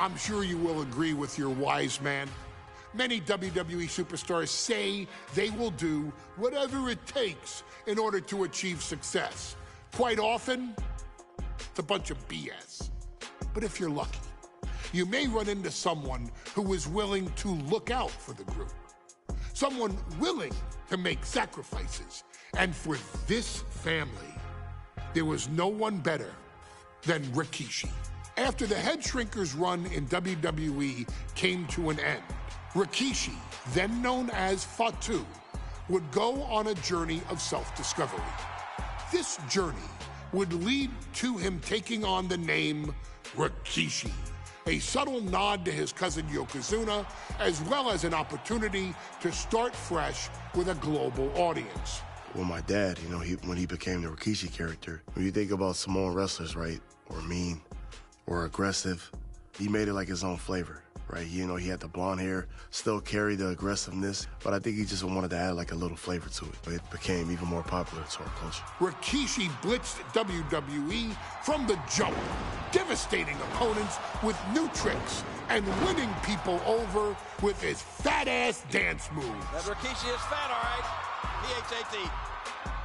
I'm sure you will agree with your wise man. Many WWE superstars say they will do whatever it takes in order to achieve success. Quite often, it's a bunch of BS. But if you're lucky, you may run into someone who is willing to look out for the group. Someone willing to make sacrifices. And for this family, there was no one better than Rikishi. After the Head Shrinkers run in WWE came to an end, Rikishi, then known as Fatu, would go on a journey of self-discovery. This journey would lead to him taking on the name Rikishi, a subtle nod to his cousin Yokozuna, as well as an opportunity to start fresh with a global audience. Well, my dad, when he became the Rikishi character, when you think about Samoan wrestlers, right, or mean, or aggressive, he made it like his own flavor, right? He had the blonde hair, still carried the aggressiveness, but I think he just wanted to add like a little flavor to it. It became even more popular to our culture. Rikishi blitzed WWE from the jump, devastating opponents with new tricks and winning people over with his fat-ass dance moves. That Rikishi is fat, all right. P-H-A-T.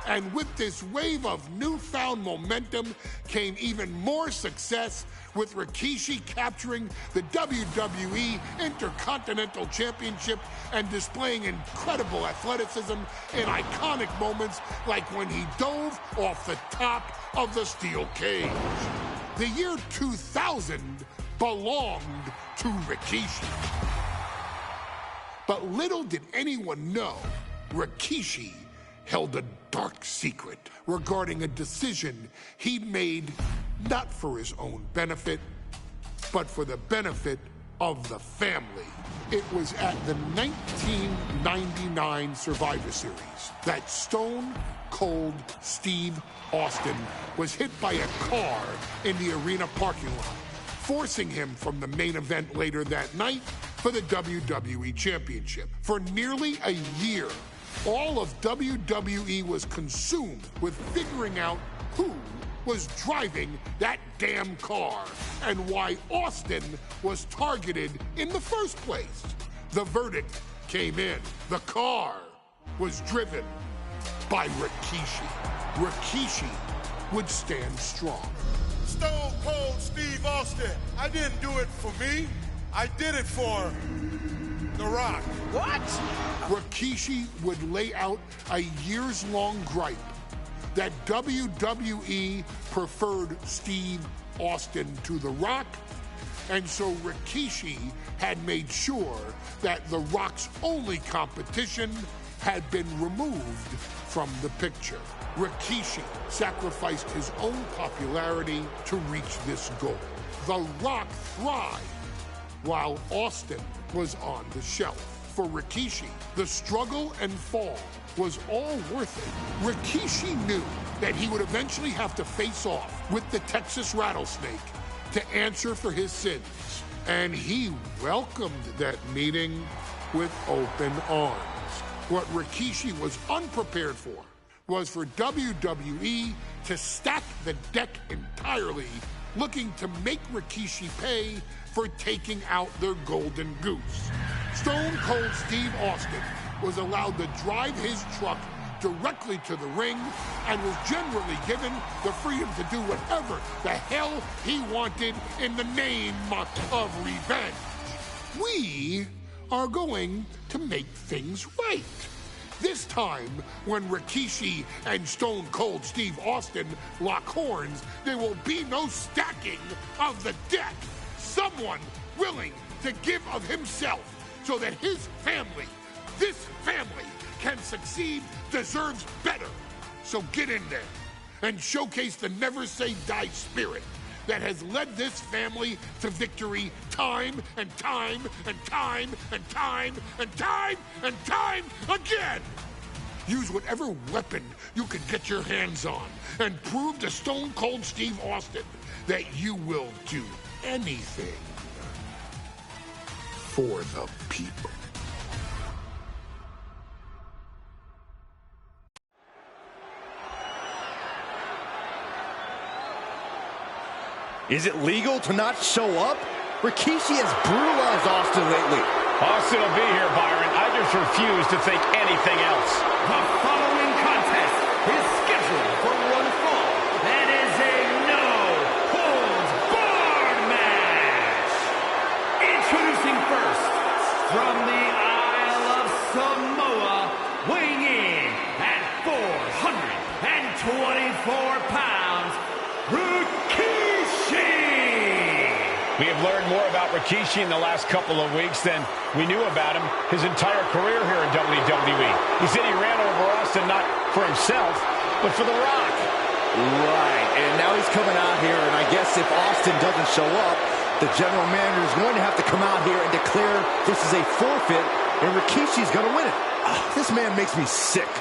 And with this wave of newfound momentum came even more success, with Rikishi capturing the WWE Intercontinental Championship and displaying incredible athleticism in iconic moments like when he dove off the top of the steel cage. The year 2000 belonged to Rikishi. But little did anyone know, Rikishi held a dark secret regarding a decision he'd made not for his own benefit, but for the benefit of the family. It was at the 1999 Survivor Series that Stone Cold Steve Austin was hit by a car in the arena parking lot, forcing him from the main event later that night for the WWE Championship. For nearly a year, all of WWE was consumed with figuring out who was driving that damn car and why Austin was targeted in the first place. The verdict came in. The car was driven by Rikishi. Rikishi would stand strong. Stone Cold Steve Austin. I didn't do it for me. I did it for The Rock. What? Rikishi would lay out a years-long gripe that WWE preferred Steve Austin to The Rock, and so Rikishi had made sure that The Rock's only competition had been removed from the picture. Rikishi sacrificed his own popularity to reach this goal. The Rock thrived while Austin was on the shelf. For Rikishi, the struggle and fall was all worth it. Rikishi knew that he would eventually have to face off with the Texas Rattlesnake to answer for his sins. And he welcomed that meeting with open arms. What Rikishi was unprepared for was for WWE to stack the deck entirely, looking to make Rikishi pay for taking out their golden goose. Stone Cold Steve Austin was allowed to drive his truck directly to the ring and was generally given the freedom to do whatever the hell he wanted in the name of revenge. We are going to make things right. This time, when Rikishi and Stone Cold Steve Austin lock horns, there will be no stacking of the deck. Someone willing to give of himself so that his family, this family, can succeed, deserves better. So get in there and showcase the never say die spirit that has led this family to victory time and time and time and time and time and time again. Use whatever weapon you can get your hands on and prove to Stone Cold Steve Austin that you will do anything for the people. Is it legal to not show up? Rikishi has brutalized Austin lately. Austin will be here, Byron. I just refuse to think anything else. The following contest is scheduled for one fall and is a no-holds-barred match. Introducing first, from the Isle of Samoa, weighing in at 424 pounds, Rikishi! We have learned more about Rikishi in the last couple of weeks than we knew about him his entire career here in WWE. He said he ran over Austin not for himself, but for The Rock. Right, and now he's coming out here, and I guess if Austin doesn't show up, the general manager is going to have to come out here and declare this is a forfeit, and Rikishi's going to win it. This man makes me sick.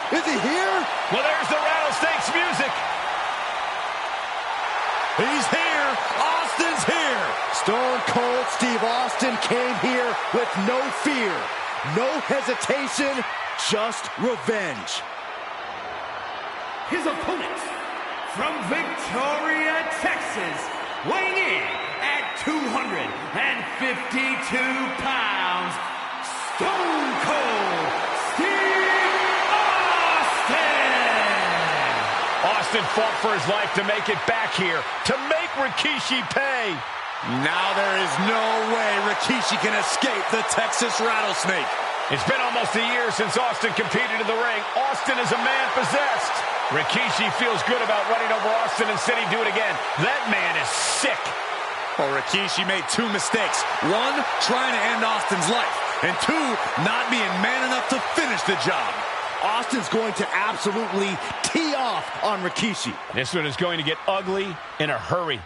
Is he here? Well, there's the Rattlesnakes music. He's here. Austin's here. Stone Cold Steve Austin came here with no fear, no hesitation, just revenge. His opponent, from Victoria, Texas, weighing in at 252 pounds, Stone Cold Steve Austin fought for his life to make it back here, to make Rikishi pay. Now there is no way Rikishi can escape the Texas Rattlesnake. It's been almost a year since Austin competed in the ring. Austin is a man possessed. Rikishi feels good about running over Austin and said he'd do it again. That man is sick. Well, Rikishi made two mistakes. One, trying to end Austin's life. And two, not being man enough to finish the job. Austin's going to absolutely tee off on Rikishi. This one is going to get ugly in a hurry.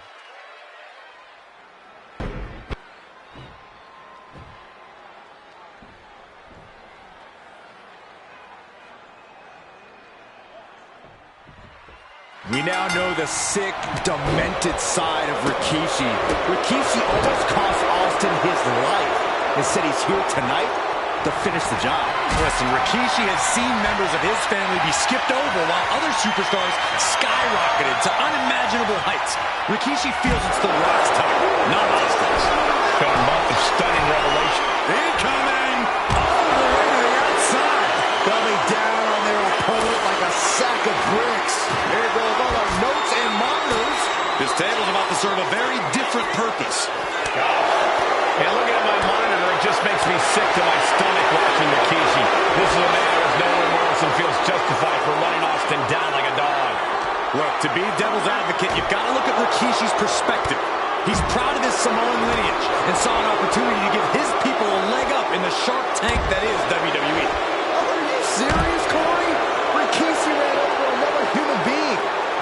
We now know the sick, demented side of Rikishi. Rikishi almost cost Austin his life and said he's here tonight to finish the job. Listen, Rikishi has seen members of his family be skipped over while other superstars skyrocketed to unimaginable heights. Rikishi feels it's The Rock's time, not Austin's. Been a month of stunning revelation. Incoming! All the way to the outside. Belly down on their opponent like a sack of bricks. There goes all our notes and monitors. This table's about to serve a very different purpose. And looking at my monitor, it just makes me sick to my stomach watching Rikishi. This is a man who has no remorse and feels justified for running Austin down like a dog. Look, to be devil's advocate, you've got to look at Rikishi's perspective. He's proud of his Samoan lineage and saw an opportunity to give his people a leg up in the shark tank that is WWE. Are you serious, Corey? Rikishi ran over another human being.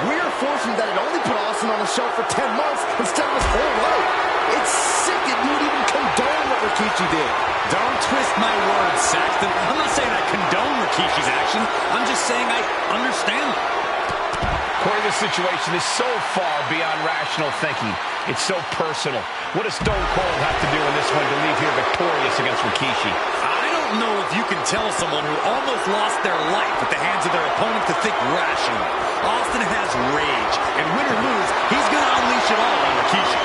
We're fortunate that it only put Austin on the shelf for 10 months instead of his whole life. It's sick that you would even condone what Rikishi did. Don't twist my words, Saxton. I'm not saying I condone Rikishi's action. I'm just saying I understand them. Corey, this situation is so far beyond rational thinking. It's so personal. What does Stone Cold have to do in this one to leave here victorious against Rikishi? I don't know if you can tell someone who almost lost their life at the hands of their opponent to think rationally. Austin has rage, and win or lose, he's going to unleash it all on Rikishi.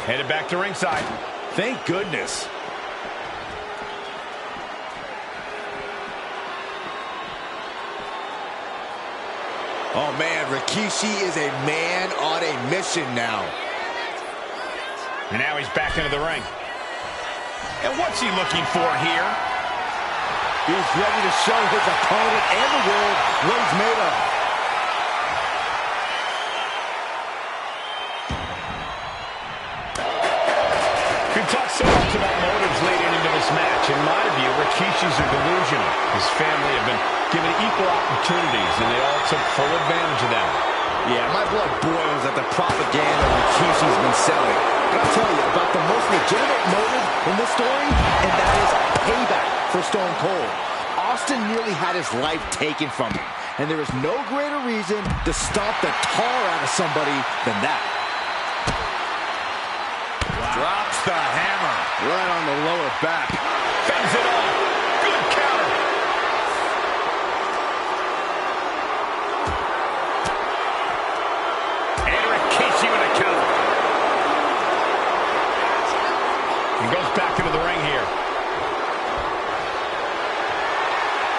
Headed back to ringside. Thank goodness. Oh, man, Rikishi is a man on a mission now. And now he's back into the ring. And what's he looking for here? He's ready to show his opponent and the world what he's made of. We've talked so much about motives leading into this match. In my view, Rikishi's are delusional. His family have been given equal opportunities, and they all took full advantage of that. Yeah, my blood boils at the the propaganda Rikishi's been selling. And I'll tell you about the most legitimate motive in this story, and that is payback for Stone Cold. Austin nearly had his life taken from him, and there is no greater reason to stomp the tar out of somebody than that. Drops the hammer right on the lower back. Fends it off. Good counter. And Rikishi with a counter. He goes back into the ring here.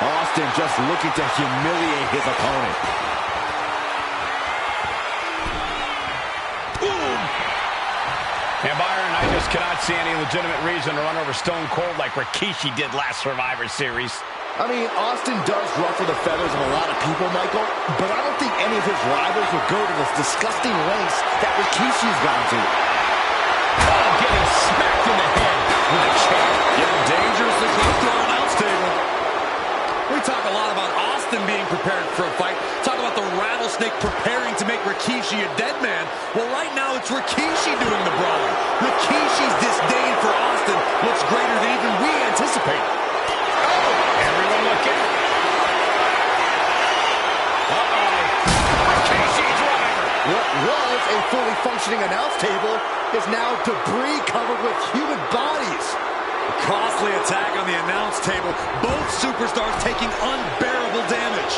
Austin just looking to humiliate his opponent. Boom! And Byron, I just cannot see any legitimate reason to run over Stone Cold like Rikishi did last Survivor Series. I mean, Austin does ruffle the feathers of a lot of people, Michael, but I don't think any of his rivals would go to this disgusting lengths that Rikishi's gone to. Oh, getting smacked in the head with a chair. Getting dangerously close to our announce table. We talk a lot about Austin being prepared for a fight. Talk about the rattlesnake preparing to make Rikishi a dead man. Well, right now it's Rikishi doing the brawling. Rikishi's disdain for Austin looks greater than even we anticipated. Everyone look out. Uh-oh. Rikishi driver. What was a fully functioning announce table is now debris covered with human bodies. Costly attack on the announce table. Both superstars taking unbearable damage.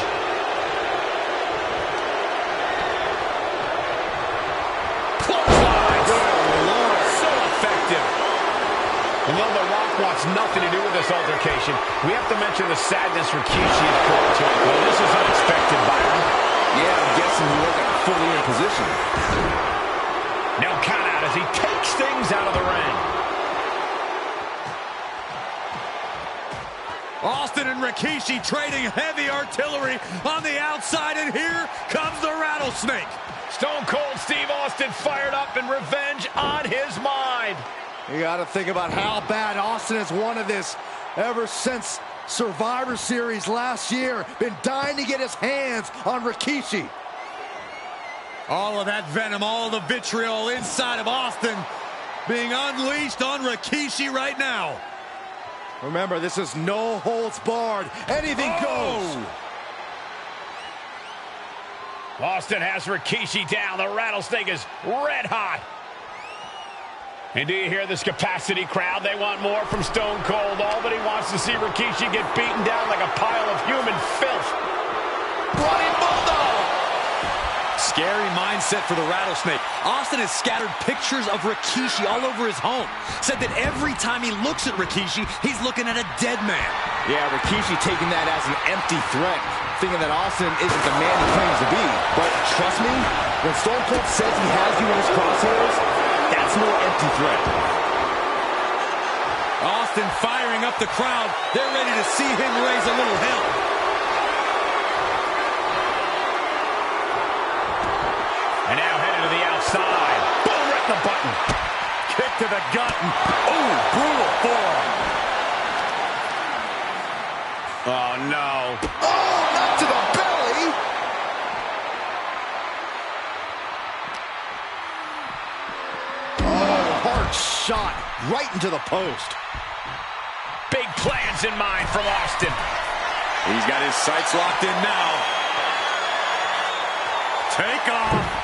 Clothesline. Good Lord. So effective. And though The Rock wants nothing to do with this altercation, we have to mention the sadness Rikishi is brought to it. Well, this is unexpected, Byron. Yeah, I'm guessing he wasn't fully in position. Now count out as he takes things out of the ring. Austin and Rikishi trading heavy artillery on the outside, and here comes the rattlesnake. Stone Cold Steve Austin fired up and revenge on his mind. You got to think about how bad Austin has wanted this ever since Survivor Series last year. Been dying to get his hands on Rikishi. All of that venom, all the vitriol inside of Austin being unleashed on Rikishi right now. Remember, this is no holds barred. Anything goes. Austin has Rikishi down. The rattlesnake is red hot. And do you hear this capacity crowd? They want more from Stone Cold. All that he wants to see Rikishi get beaten down like a pile of human filth. Running bulldog. Scary mindset for the rattlesnake. Austin has scattered pictures of Rikishi all over his home. Said that every time he looks at Rikishi, he's looking at a dead man. Yeah, Rikishi taking that as an empty threat, thinking that Austin isn't the man he claims to be. But trust me, when Stone Cold says he has you in his crosshairs, that's no empty threat. Austin firing up the crowd. They're ready to see him raise a little hell. And now headed to the outside. Boom, right in the button. Kick to the gut. Oh, brutal forearm. Oh, no. Oh, not to the belly. Oh, hard shot right into the post. Big plans in mind from Austin. He's got his sights locked in now. Take off.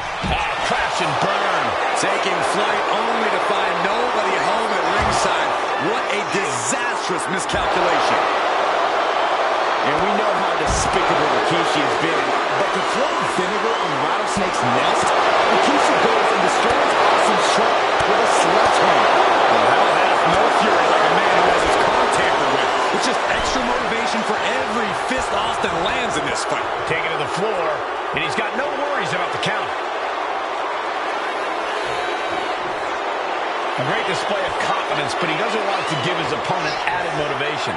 Crash and burn. Taking flight only to find nobody home at ringside. What a disastrous miscalculation. And we know how despicable Rikishi has been, but to throw vinegar on Rattlesnake's nest, Rikishi goes and destroys Austin's truck with a sledgehammer. Well, hell hath no fury like a man who has his car tampered with. It's just extra motivation for every fist Austin lands in this fight. Taken to the floor, and he's got no worries about the count. A great display of confidence, but he doesn't want to give his opponent added motivation.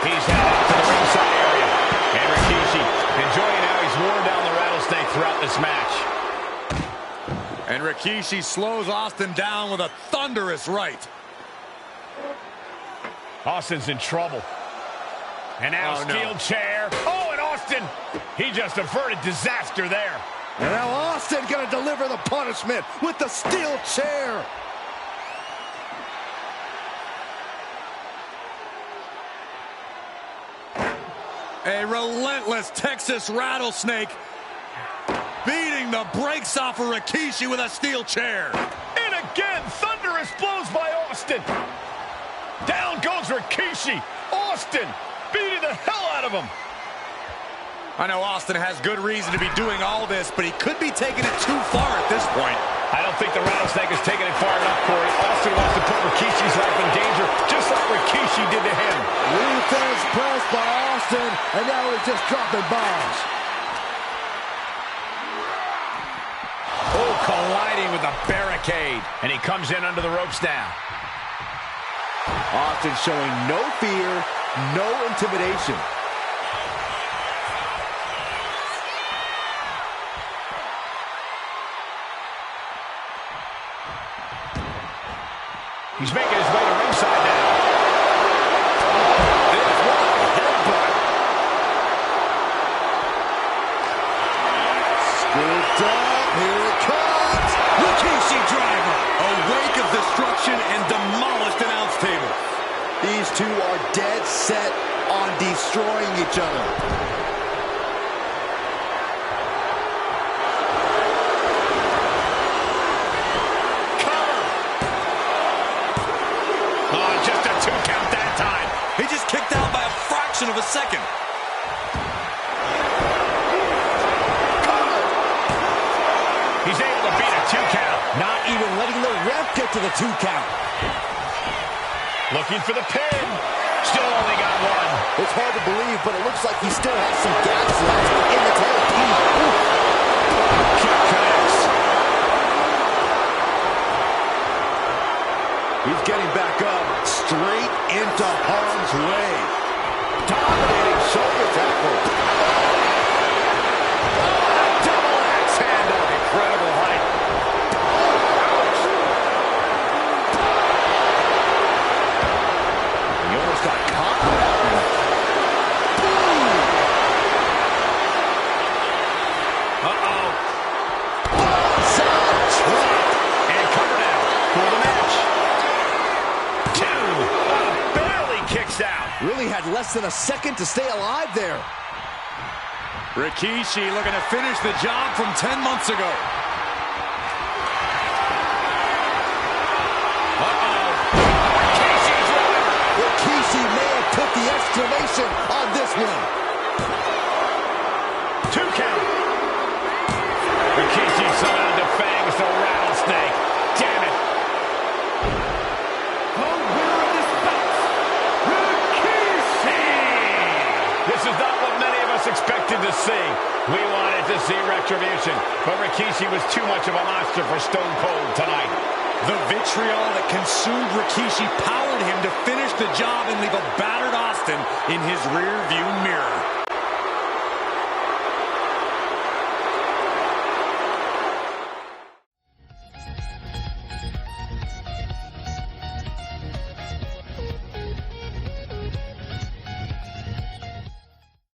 He's headed to the ringside area. And Rikishi enjoying how he's worn down the rattlesnake throughout this match. And Rikishi slows Austin down with a thunderous right. Austin's in trouble. And now steel chair. Oh, and Austin, he just averted disaster there. And now Austin gonna deliver the punishment with the steel chair. A relentless Texas rattlesnake beating the brakes off of Rikishi with a steel chair. And again, thunderous blows by Austin. Down goes Rikishi. Austin beating the hell out of him. I know Austin has good reason to be doing all this, but he could be taking it too far at this point. I don't think the rattlesnake is taking it far enough, Corey. Austin wants to put Rikishi's life in danger, just like Rikishi did to him. Defense pressed by Austin, and now he's just dropping bombs. Oh, colliding with the barricade. And he comes in under the ropes now. Austin showing no fear, no intimidation. He's making his way to ringside now. There's one headbutt. Scooped up, here it comes. Rikishi driver. A wake of destruction and demolished announce table. These two are dead set on destroying each other. Of a second. He's able to beat a 2 count. Not even letting the ref get to the 2 count. Looking for the pin. Still only got one. It's hard to believe, but it looks like he still has some gas left in the tank. Kick connects. He's getting back up, straight into harm's way. Dominating shoulder tackle. Double axe handle. Incredible height. He almost got caught. Uh-oh. And covered out for the match. 2. Barely kicks out. Really had less than a second to stay alive there. Rikishi looking to finish the job from 10 months ago. Rikishi may have put the exclamation on this one. 2 count. Rikishi somehow defangs the rattlesnake. Damn it. This is not what many of us expected to see. We wanted to see retribution, but Rikishi was too much of a monster for Stone Cold tonight. The vitriol that consumed Rikishi powered him to finish the job and leave a battered Austin in his rear-view mirror.